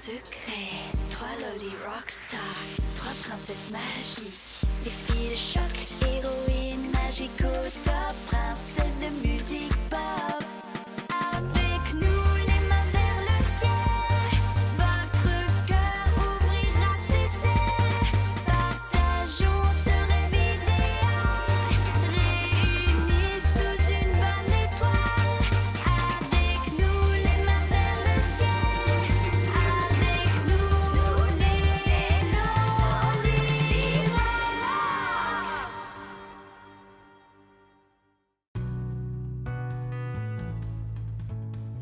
secrets, 3 lolly rockstars, 3 princesses magiques, des filles de choc, héroïnes magiques au top, princesses de musique pop. Avec nous, les mains vers le ciel, votre cœur ouvrira ses ailes. Partageons ce rêve idéal, réunis sous une bonne étoile. Avec nous, les mains vers le ciel, avec nous, les Lolly Rock.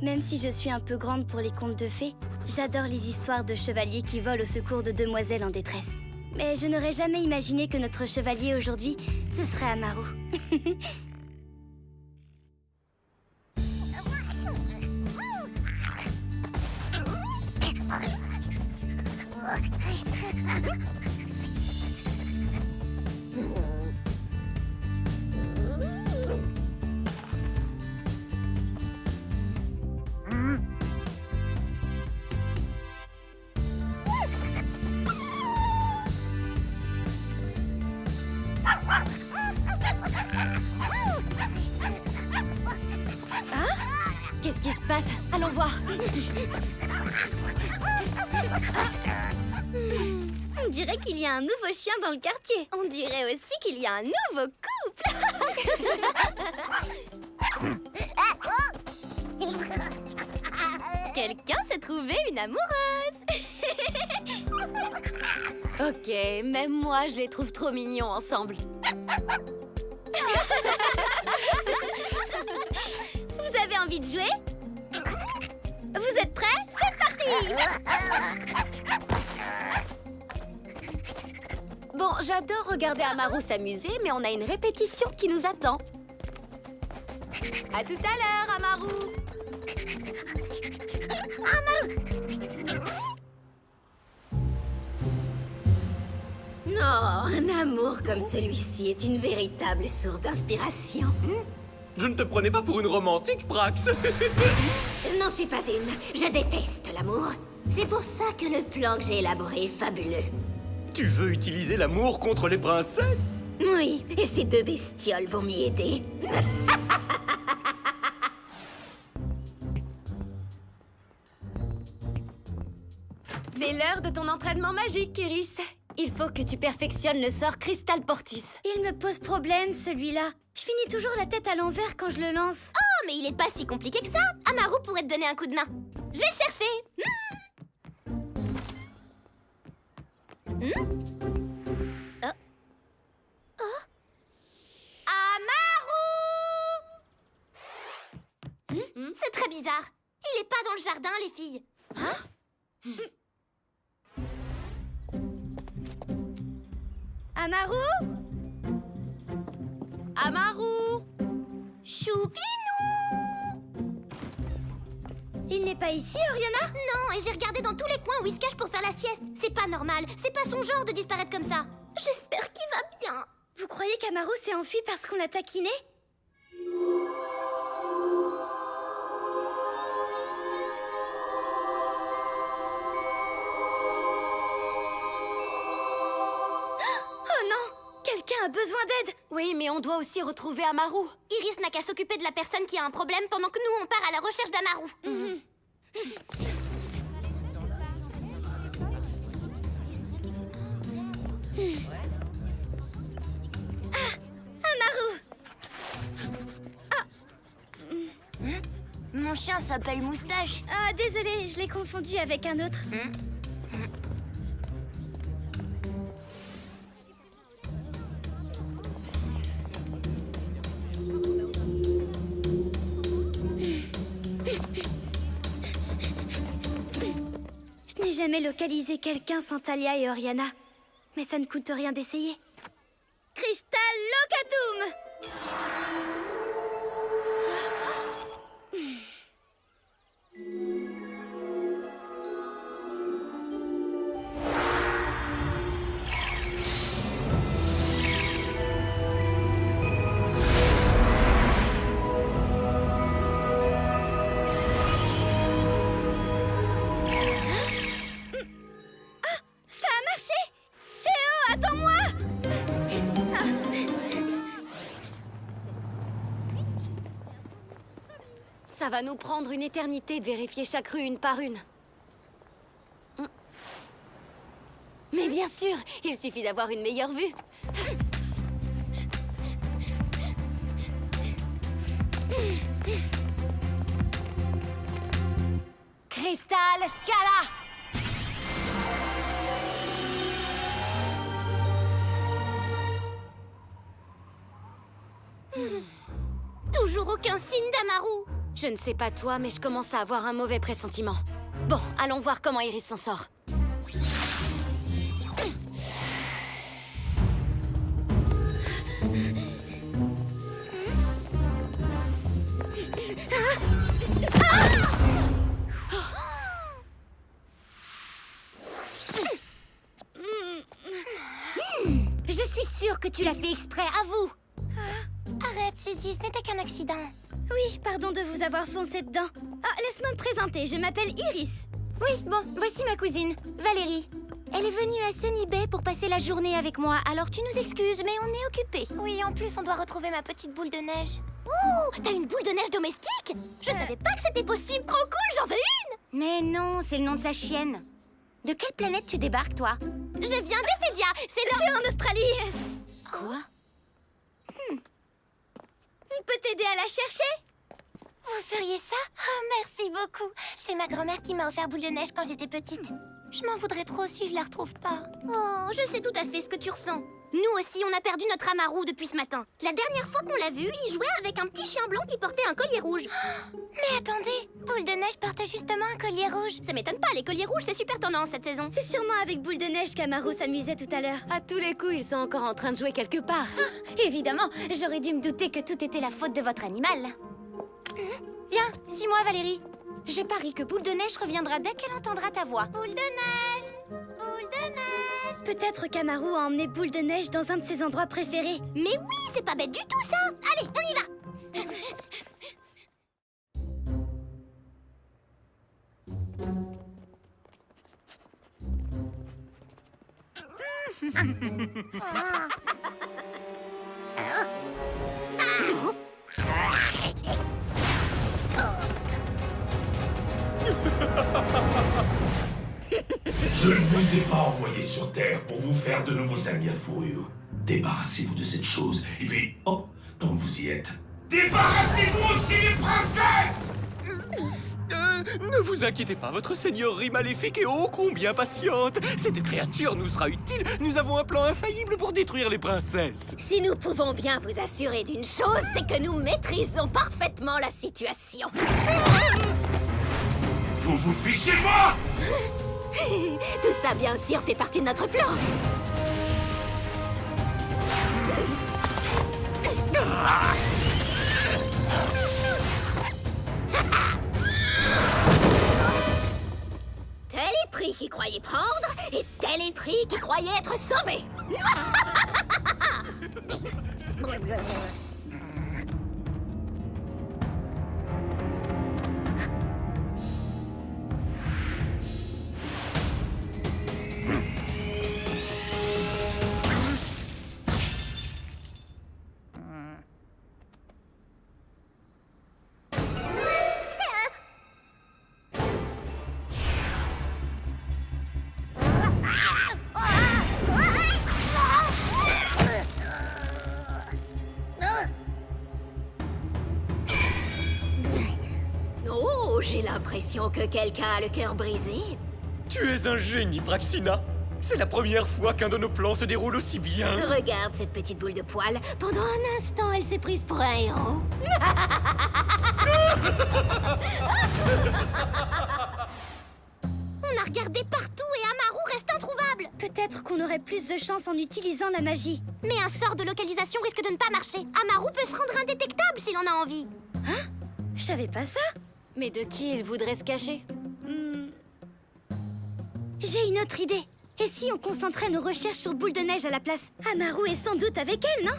Même si je suis un peu grande pour les contes de fées, j'adore les histoires de chevaliers qui volent au secours de demoiselles en détresse. Mais je n'aurais jamais imaginé que notre chevalier aujourd'hui, ce serait Amaru. Qu'est-ce qui se passe? Allons voir. On dirait qu'il y a un nouveau chien dans le quartier. On dirait aussi qu'il y a un nouveau couple. Quelqu'un s'est trouvé une amoureuse. Ok, même moi, je les trouve trop mignons ensemble. Vous avez envie de jouer? Vous êtes prêts? C'est parti! Bon, j'adore regarder Amaru s'amuser, mais on a une répétition qui nous attend. À tout à l'heure, Amaru! Non, un amour comme celui-ci est une véritable source d'inspiration. Je ne te prenais pas pour une romantique, Brax. Je n'en suis pas une. Je déteste l'amour. C'est pour ça que le plan que j'ai élaboré est fabuleux. Tu veux utiliser l'amour contre les princesses? Oui, et ces deux bestioles vont m'y aider. C'est l'heure de ton entraînement magique, Iris. Il faut que tu perfectionnes le sort Crystal Portus. Il me pose problème, celui-là. Je finis toujours la tête à l'envers quand je le lance. Oh, mais il est pas si compliqué que ça. Amaru pourrait te donner un coup de main. Je vais le chercher. Oh. Oh. Amaru! C'est très bizarre. Il est pas dans le jardin, les filles. Amaru? Amaru! Choupinou! Il n'est pas ici, Oriana? Non, et j'ai regardé dans tous les coins où il se cache pour faire la sieste. C'est pas normal. C'est pas son genre de disparaître comme ça. J'espère qu'il va bien. Vous croyez qu'Amaru s'est enfui parce qu'on l'a taquiné? Oh non! Quelqu'un a besoin d'aide! Oui, mais on doit aussi retrouver Amaru. Iris n'a qu'à s'occuper de la personne qui a un problème pendant que nous, on part à la recherche d'Amaru. Amaru! Mon chien s'appelle Moustache. Ah, désolée, je l'ai confondu avec un autre. Je n'ai jamais localisé quelqu'un sans Talia et Oriana. Mais ça ne coûte rien d'essayer. Crystal Locatum! Ça va nous prendre une éternité de vérifier chaque rue une par une. Mais bien sûr, il suffit d'avoir une meilleure vue. Crystal Scala! Toujours aucun signe d'Amaru. Je ne sais pas toi, mais je commence à avoir un mauvais pressentiment. Bon, allons voir comment Iris s'en sort. Je suis sûre que tu l'as fait exprès, avoue. Arrête, Suzy, ce n'était qu'un accident. Oui, pardon de vous avoir foncé dedans. Ah, laisse-moi me présenter, je m'appelle Iris. Oui, bon, voici ma cousine, Valérie. Elle est venue à Sunny Bay pour passer la journée avec moi, alors tu nous excuses, mais on est occupés. Oui, en plus, on doit retrouver ma petite boule de neige. Ouh, t'as une boule de neige domestique? Je savais pas que c'était possible, trop cool, j'en veux une. Mais non, c'est le nom de sa chienne. De quelle planète tu débarques, toi? Je viens d'Ephedia, c'est En Australie. Quoi? On peut t'aider à la chercher? Vous feriez ça? Oh, merci beaucoup. C'est ma grand-mère qui m'a offert boule de neige quand j'étais petite. Je m'en voudrais trop si je la retrouve pas. Oh, je sais tout à fait ce que tu ressens. Nous aussi, on a perdu notre Amaru depuis ce matin. La dernière fois qu'on l'a vu, il jouait avec un petit chien blanc qui portait un collier rouge. Mais attendez, boule de neige porte justement un collier rouge. Ça m'étonne pas, les colliers rouges, c'est super tendance cette saison. C'est sûrement avec Boule de Neige qu'Amaru s'amusait tout à l'heure. À tous les coups, ils sont encore en train de jouer quelque part. Évidemment, j'aurais dû me douter que tout était la faute de votre animal. Viens, suis-moi, Valérie. Je parie que Boule de Neige reviendra dès qu'elle entendra ta voix. Boule de neige! Boule de neige! Peut-être qu'Amaru a emmené Boule de Neige dans un de ses endroits préférés. Mais oui, c'est pas bête du tout, ça! Allez, on y va! Je ne vous ai pas envoyé sur Terre pour vous faire de nouveaux amis à fourrure. Débarrassez-vous de cette chose, et puis, oh, tant que vous y êtes, débarrassez-vous aussi des princesses! Ne vous inquiétez pas, votre seigneurie maléfique est ô combien patiente. Cette créature nous sera utile. Nous avons un plan infaillible pour détruire les princesses. Si nous pouvons bien vous assurer d'une chose, c'est que nous maîtrisons parfaitement la situation. Vous vous fichez de moi! Tout ça, bien sûr, fait partie de notre plan. Tel est prix qui croyait prendre et tel est prix qui croyait être sauvé. Oh, j'ai l'impression que quelqu'un a le cœur brisé. Tu es un génie, Praxina. C'est la première fois qu'un de nos plans se déroule aussi bien. Regarde cette petite boule de poil. Pendant un instant, elle s'est prise pour un héros. On a regardé partout et Amaru reste introuvable. Peut-être qu'on aurait plus de chance en utilisant la magie. Mais un sort de localisation risque de ne pas marcher. Amaru peut se rendre indétectable s'il en a envie. Je savais pas ça. Mais de qui il voudrait se cacher? J'ai une autre idée. Et si on concentrait nos recherches sur Boule de Neige à la place? Amaru est sans doute avec elle, non?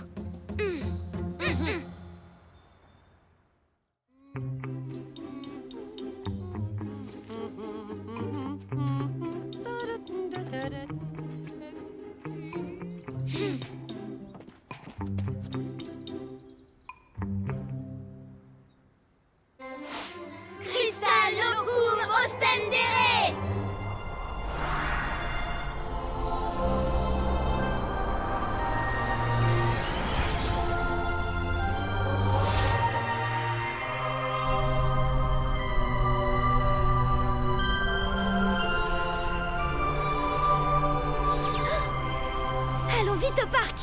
Octopark!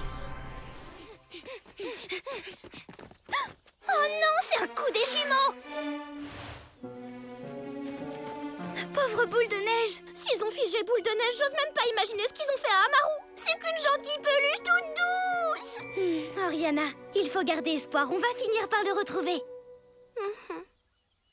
Oh non, c'est un coup des jumeaux! Pauvre Boule de Neige! S'ils ont figé Boule de Neige, j'ose même pas imaginer ce qu'ils ont fait à Amaru. C'est qu'une gentille peluche toute douce. Oriana, il faut garder espoir, on va finir par le retrouver.